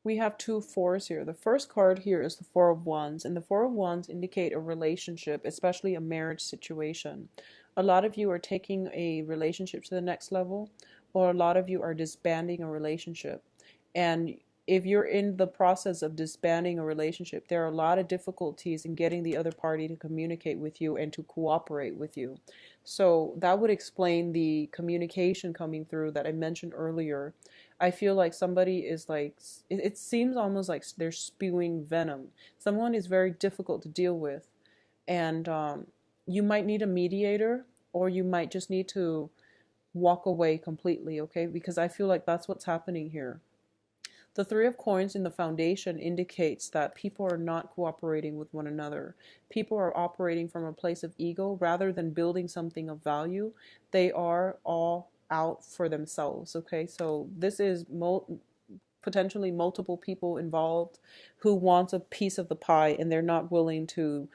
We have two fours here. The first card here is the Four of Wands, and the Four of Wands indicate a relationship, especially a marriage situation. A lot of you are taking a relationship to the next level, or a lot of you are disbanding a relationship. And if you're in the process of disbanding a relationship, there are a lot of difficulties in getting the other party to communicate with you and to cooperate with you. So that would explain the communication coming through that I mentioned earlier. I feel like somebody is like, it seems almost like they're spewing venom. Someone is very difficult to deal with. And you might need a mediator, or you might just need to walk away completely, okay? Because I feel like that's what's happening here. The Three of Coins in the foundation indicates that people are not cooperating with one another. People are operating from a place of ego rather than building something of value. They are all out for themselves, okay? So this is potentially multiple people involved who want a piece of the pie, and they're not willing to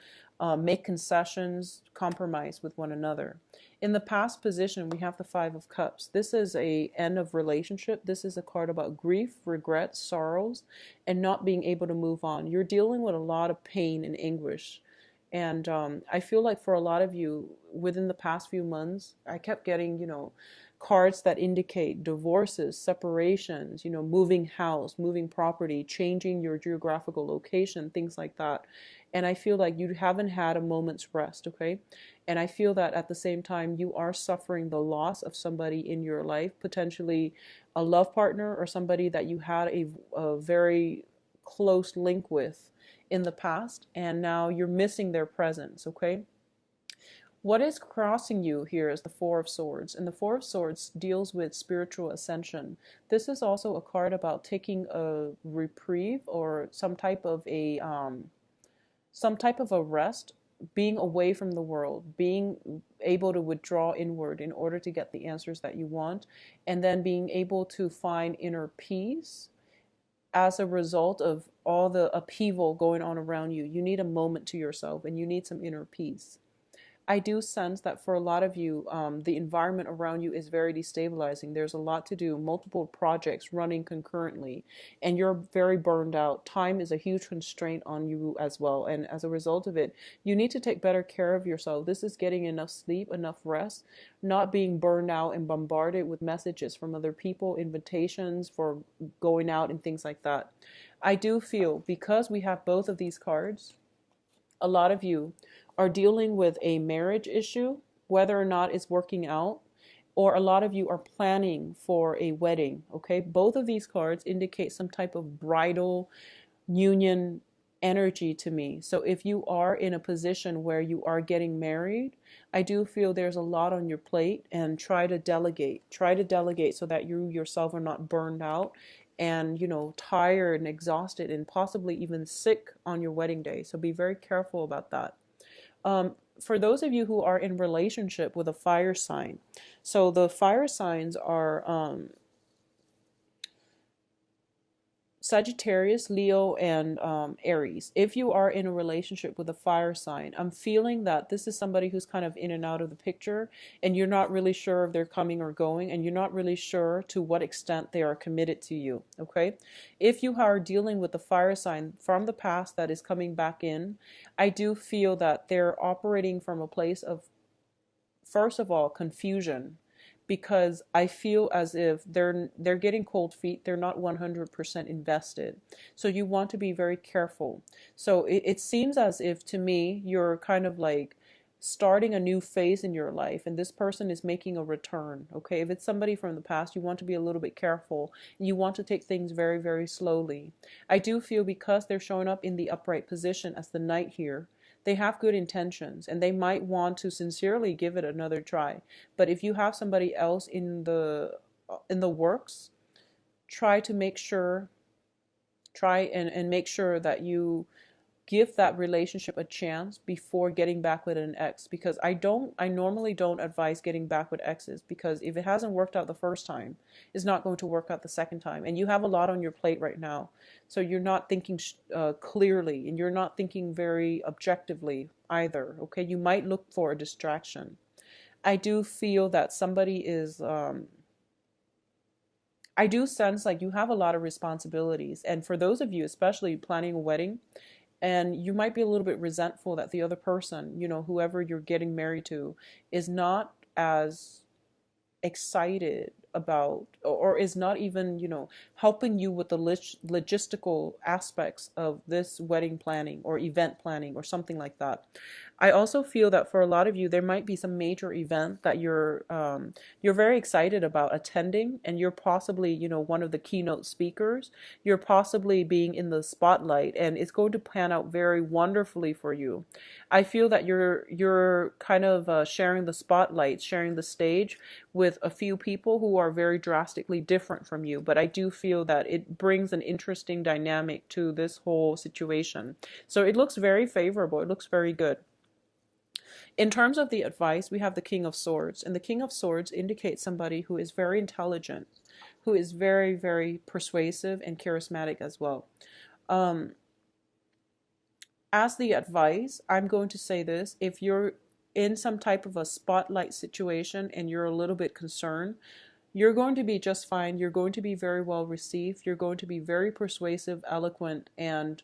make concessions, compromise with one another. In the past position, we have the Five of Cups. This is a end of relationship. This is a card about grief, regret, sorrows, and not being able to move on. You're dealing with a lot of pain and anguish. And I feel like for a lot of you, within the past few months, I kept getting, cards that indicate divorces, separations, moving house, moving property, changing your geographical location, things like that. And I feel like you haven't had a moment's rest, okay? And I feel that at the same time, you are suffering the loss of somebody in your life, potentially a love partner or somebody that you had a very close link with in the past, and now you're missing their presence, okay? What is crossing you here is the Four of Swords, and the Four of Swords deals with spiritual ascension. This is also a card about taking a reprieve or some type of a rest, being away from the world, being able to withdraw inward in order to get the answers that you want, and then being able to find inner peace as a result of all the upheaval going on around you. You need a moment to yourself, and you need some inner peace. I do sense that for a lot of you, the environment around you is very destabilizing. There's a lot to do, multiple projects running concurrently, and you're very burned out. Time is a huge constraint on you as well. And as a result of it, you need to take better care of yourself. This is getting enough sleep, enough rest, not being burned out and bombarded with messages from other people, invitations for going out and things like that. I do feel because we have both of these cards, a lot of you are dealing with a marriage issue, whether or not it's working out, or a lot of you are planning for a wedding, okay? Both of these cards indicate some type of bridal union energy to me. So if you are in a position where you are getting married, I do feel there's a lot on your plate, and try to delegate. Try to delegate so that you yourself are not burned out and tired and exhausted and possibly even sick on your wedding day. So be very careful about that. For those of you who are in relationship with a fire sign, so the fire signs are Sagittarius, Leo, and Aries. If you are in a relationship with a fire sign, I'm feeling that this is somebody who's kind of in and out of the picture, and you're not really sure if they're coming or going, and you're not really sure to what extent they are committed to you, okay? If you are dealing with the fire sign from the past that is coming back in, I do feel that they're operating from a place of, first of all, confusion, because I feel as if they're getting cold feet. They're not 100% invested. So you want to be very careful. So it seems as if, to me, you're kind of like starting a new phase in your life, and this person is making a return, okay? If it's somebody from the past, you want to be a little bit careful. You want to take things very, very slowly. I do feel because they're showing up in the upright position as the Knight here, they have good intentions, and they might want to sincerely give it another try. But if you have somebody else in the works, try to make sure, and make sure that you give that relationship a chance before getting back with an ex, because I normally don't advise getting back with exes, because if it hasn't worked out the first time, it's not going to work out the second time, and you have a lot on your plate right now. So you're not thinking clearly, and you're not thinking very objectively either, okay? You might look for a distraction. I do feel that somebody is I do sense like you have a lot of responsibilities. And for those of you, especially planning a wedding, and you might be a little bit resentful that the other person, whoever you're getting married to, is not as excited about, or is not even helping you with the logistical aspects of this wedding planning or event planning or something like that. I also feel that for a lot of you there might be some major event that you're very excited about attending, and you're possibly one of the keynote speakers. You're possibly being in the spotlight, and it's going to pan out very wonderfully for you. I feel that you're kind of sharing the spotlight, sharing the stage with a few people who are very drastically different from you. But I do feel that it brings an interesting dynamic to this whole situation. So it looks very favorable. It looks very good. In terms of the advice, we have the King of Swords, and the King of Swords indicates somebody who is very intelligent, who is very, very persuasive and charismatic as well. Um, as the advice, I'm going to say this: if you're in some type of a spotlight situation and you're a little bit concerned, you're going to be just fine. You're going to be very well received. You're going to be very persuasive, eloquent, and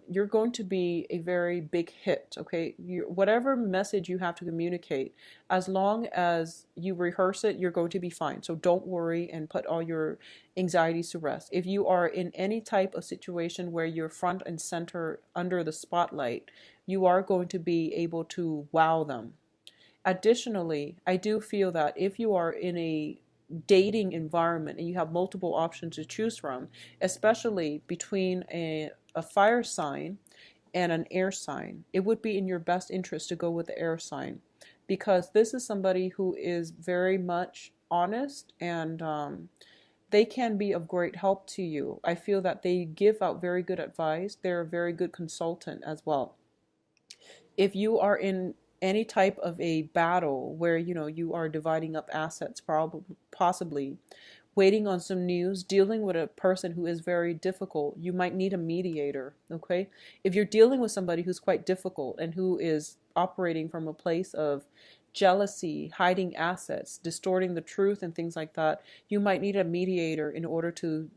you're going to be a very big hit. Okay, whatever message you have to communicate, as long as you rehearse it, you're going to be fine. So don't worry and put all your anxieties to rest. If you are in any type of situation where you're front and center under the spotlight, you are going to be able to wow them. Additionally, I do feel that if you are in a dating environment and you have multiple options to choose from, especially between a fire sign and an air sign, it would be in your best interest to go with the air sign, because this is somebody who is very much honest, and they can be of great help to you. I feel that they give out very good advice. They're a very good consultant as well. If you are in any type of a battle where you are dividing up assets, probably possibly waiting on some news, dealing with a person who is very difficult, you might need a mediator. Okay, if you're dealing with somebody who's quite difficult and who is operating from a place of jealousy, hiding assets, distorting the truth, and things like that, you might need a mediator in order to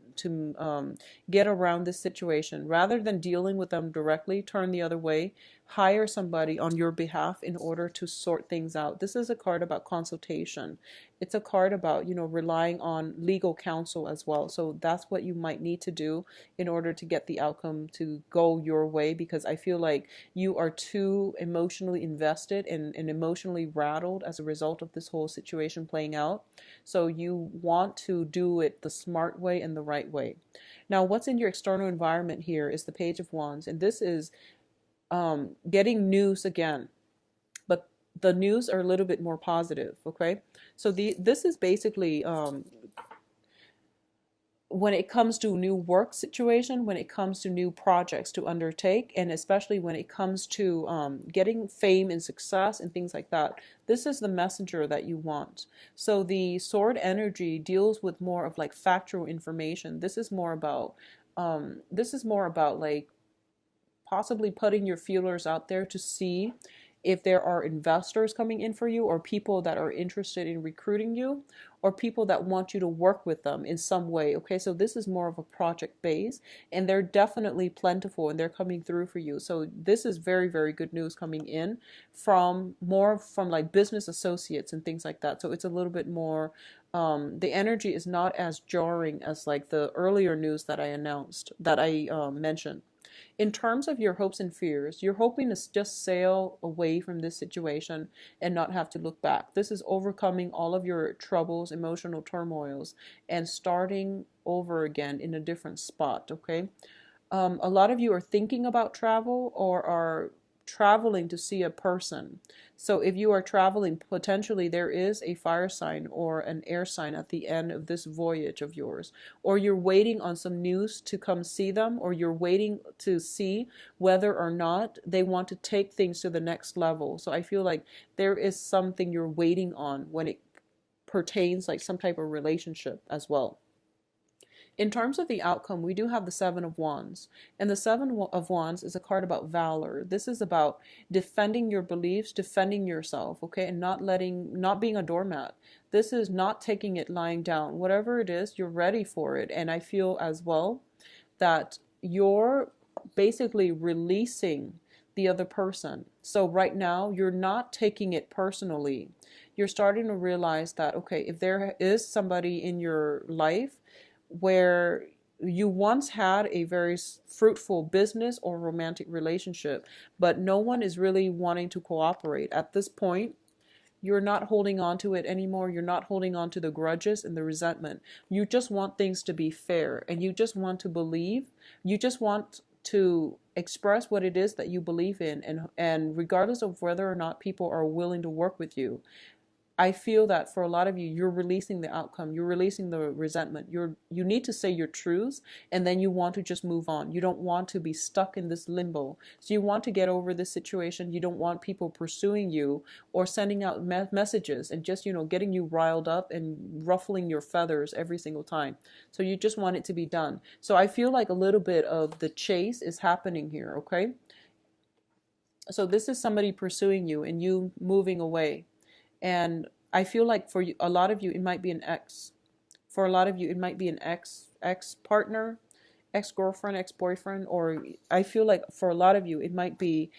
get around this situation. Rather than dealing with them directly, turn the other way. Hire somebody on your behalf in order to sort things out. This is a card about consultation. It's a card about, relying on legal counsel as well. So that's what you might need to do in order to get the outcome to go your way, because I feel like you are too emotionally invested and emotionally rattled as a result of this whole situation playing out. So you want to do it the smart way and the right way. Now, what's in your external environment here is the Page of Wands, and this is getting news again, but the news are a little bit more positive. Okay, so this is basically when it comes to new work situation, when it comes to new projects to undertake, and especially when it comes to getting fame and success and things like that. This is the messenger that you want. So the sword energy deals with more of like factual information. This is more about like possibly putting your feelers out there to see if there are investors coming in for you, or people that are interested in recruiting you, or people that want you to work with them in some way. Okay, so this is more of a project base, and they're definitely plentiful and they're coming through for you. So this is very, very good news coming in from like business associates and things like that. So it's a little bit more, the energy is not as jarring as like the earlier news that I mentioned. In terms of your hopes and fears, you're hoping to just sail away from this situation and not have to look back. This is overcoming all of your troubles, emotional turmoils, and starting over again in a different spot, okay? A lot of you are thinking about travel or are traveling to see a person. So if you are traveling, potentially there is a fire sign or an air sign at the end of this voyage of yours. Or you're waiting on some news to come see them, or you're waiting to see whether or not they want to take things to the next level. So I feel like there is something you're waiting on when it pertains like some type of relationship as well. In terms of the outcome, we do have the Seven of Wands. And the Seven of Wands is a card about valor. This is about defending your beliefs, defending yourself, okay? And not being a doormat. This is not taking it lying down. Whatever it is, you're ready for it. And I feel as well that you're basically releasing the other person. So right now, you're not taking it personally. You're starting to realize that, okay, if there is somebody in your life where you once had a very fruitful business or romantic relationship, but no one is really wanting to cooperate. At this point, you're not holding on to it anymore. You're not holding on to the grudges and the resentment. You just want things to be fair, and you just want to believe. You just want to express what it is that you believe in, and regardless of whether or not people are willing to work with you, I feel that for a lot of you, you're releasing the outcome. You're releasing the resentment. You need to say your truths, and then you want to just move on. You don't want to be stuck in this limbo. So you want to get over this situation. You don't want people pursuing you or sending out messages and just, getting you riled up and ruffling your feathers every single time. So you just want it to be done. So I feel like a little bit of the chase is happening here, okay? So this is somebody pursuing you and you moving away. And I feel like for you, a lot of you, it might be an ex. For a lot of you, it might be an ex partner, ex girlfriend, ex boyfriend, or I feel like for a lot of you, it might be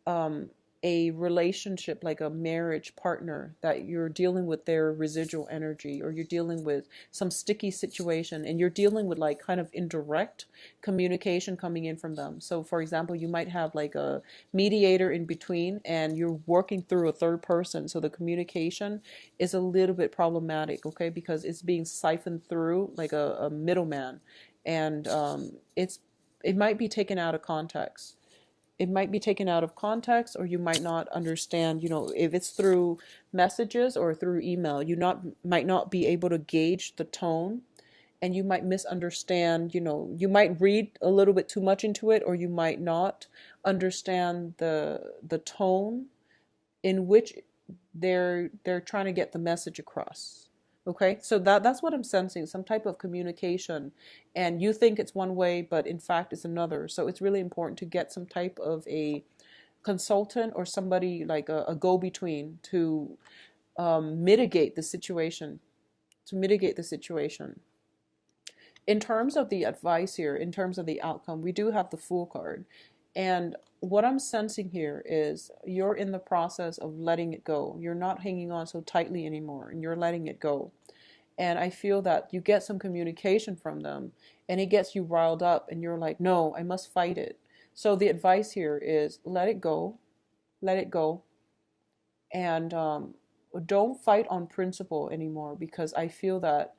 um, a relationship, like a marriage partner, that you're dealing with their residual energy, or you're dealing with some sticky situation, and you're dealing with like kind of indirect communication coming in from them. So for example, you might have like a mediator in between, and you're working through a third person, so the communication is a little bit problematic, okay, because it's being siphoned through like a middleman, and it might be taken out of context. It might be taken out of context, or you might not understand, if it's through messages or through email, might not be able to gauge the tone, and you might misunderstand, you might read a little bit too much into it, or you might not understand the tone in which they're trying to get the message across. Okay, so that's what I'm sensing, some type of communication, and you think it's one way, but in fact it's another. So it's really important to get some type of a consultant or somebody like a go-between to mitigate the situation. To mitigate the situation. In terms of the advice here, in terms of the outcome, we do have the Fool card. And what I'm sensing here is you're in the process of letting it go. You're not hanging on so tightly anymore, and you're letting it go. And I feel that you get some communication from them, and it gets you riled up, and you're like, no, I must fight it. So the advice here is let it go, and don't fight on principle anymore, because I feel that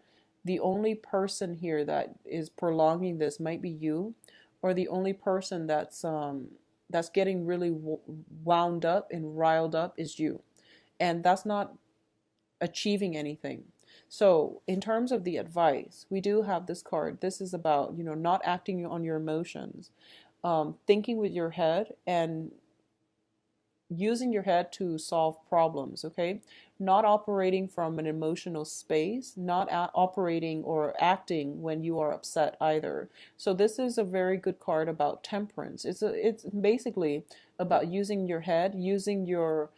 the only person here that is prolonging this might be you, or the only person that's getting really wound up and riled up is you, and that's not achieving anything. So in terms of the advice, we do have this card. This is about, not acting on your emotions, thinking with your head, and using your head to solve problems, okay? Not operating from an emotional space, not operating or acting when you are upset either. So this is a very good card about temperance. It's basically about using your head, using your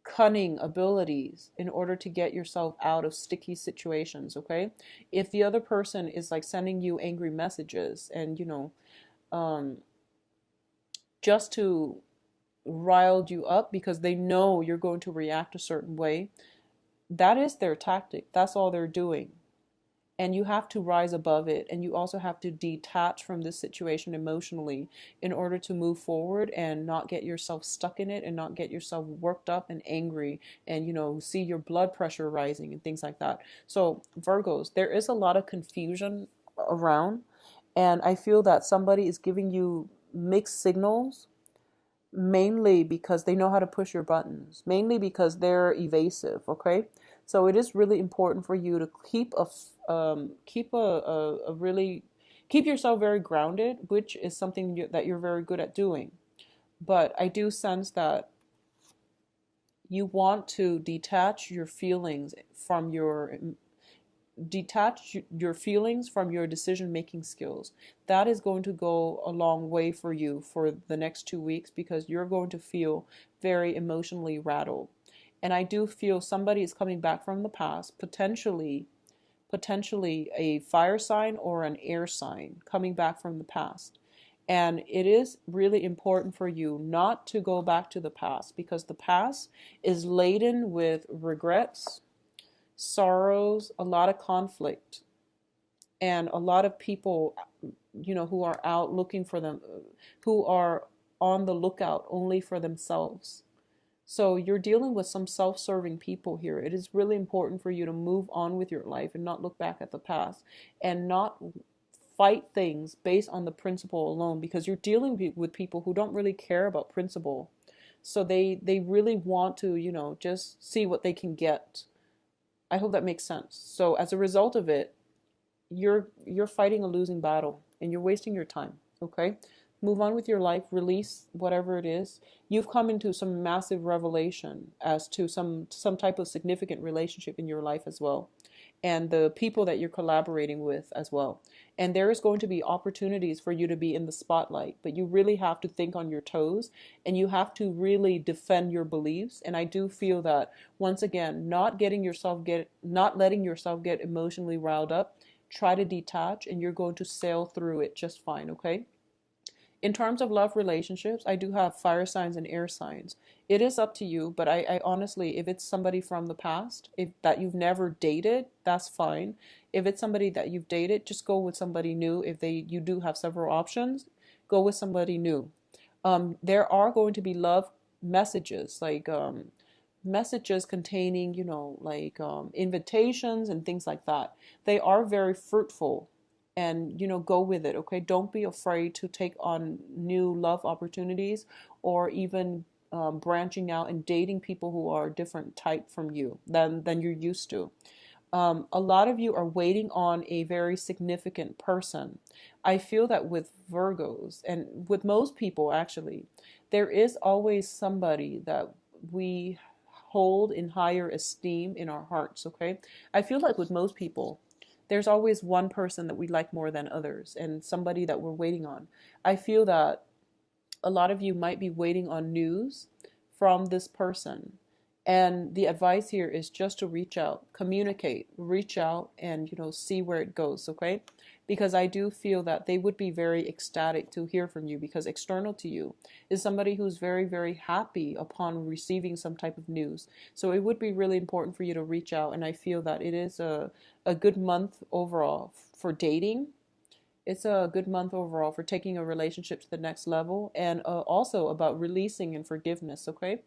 cunning abilities in order to get yourself out of sticky situations, okay? If the other person is like sending you angry messages and, um, just to riled you up because they know you're going to react a certain way, that is their tactic. That's all they're doing. And you have to rise above it, and you also have to detach from this situation emotionally in order to move forward and not get yourself stuck in it, and not get yourself worked up and angry, and see your blood pressure rising and things like that. So Virgos, there is a lot of confusion around, and I feel that somebody is giving you mixed signals, mainly because they know how to push your buttons, mainly because they're evasive, okay? So it is really important for you to keep yourself very grounded, which is something that you're very good at doing. But I do sense that you want to detach your feelings from detach your feelings from your decision making skills. That is going to go a long way for you for the next 2 weeks, because you're going to feel very emotionally rattled. And I do feel somebody is coming back from the past, potentially a fire sign or an air sign coming back from the past. And it is really important for you not to go back to the past, because the past is laden with regrets, sorrows, a lot of conflict, and a lot of people, who are out looking for them, who are on the lookout only for themselves. So you're dealing with some self-serving people here. It is really important for you to move on with your life and not look back at the past, and not fight things based on the principle alone, because you're dealing with people who don't really care about principle. So they really want to, just see what they can get. I hope that makes sense. So as a result of it, you're fighting a losing battle and you're wasting your time, okay? Move on with your life, release whatever it is. You've come into some massive revelation as to some type of significant relationship in your life as well, and the people that you're collaborating with as well. And there is going to be opportunities for you to be in the spotlight, but you really have to think on your toes, and you have to really defend your beliefs. And I do feel that, once again, not letting yourself get emotionally riled up. Try to detach, and you're going to sail through it just fine, okay? In terms of love relationships, I do have fire signs and air signs. It is up to you, but I honestly, if it's somebody from the past, if that you've never dated, that's fine. If it's somebody that you've dated, just go with somebody new. If you do have several options, go with somebody new. There are going to be love messages, like messages containing, invitations and things like that. They are very fruitful, and go with it, okay? Don't be afraid to take on new love opportunities, or even branching out and dating people who are a different type from you than you're used to. A lot of you are waiting on a very significant person. I feel that with Virgos, and with most people actually, there is always somebody that we hold in higher esteem in our hearts, okay? I feel like with most people, there's always one person that we like more than others, and somebody that we're waiting on. I feel that a lot of you might be waiting on news from this person. And the advice here is just to reach out, communicate, reach out, and see where it goes, okay? Because I do feel that they would be very ecstatic to hear from you, because external to you is somebody who's very, very happy upon receiving some type of news. So it would be really important for you to reach out, and I feel that it is a good month overall for dating. It's a good month overall for taking a relationship to the next level, and also about releasing and forgiveness, okay?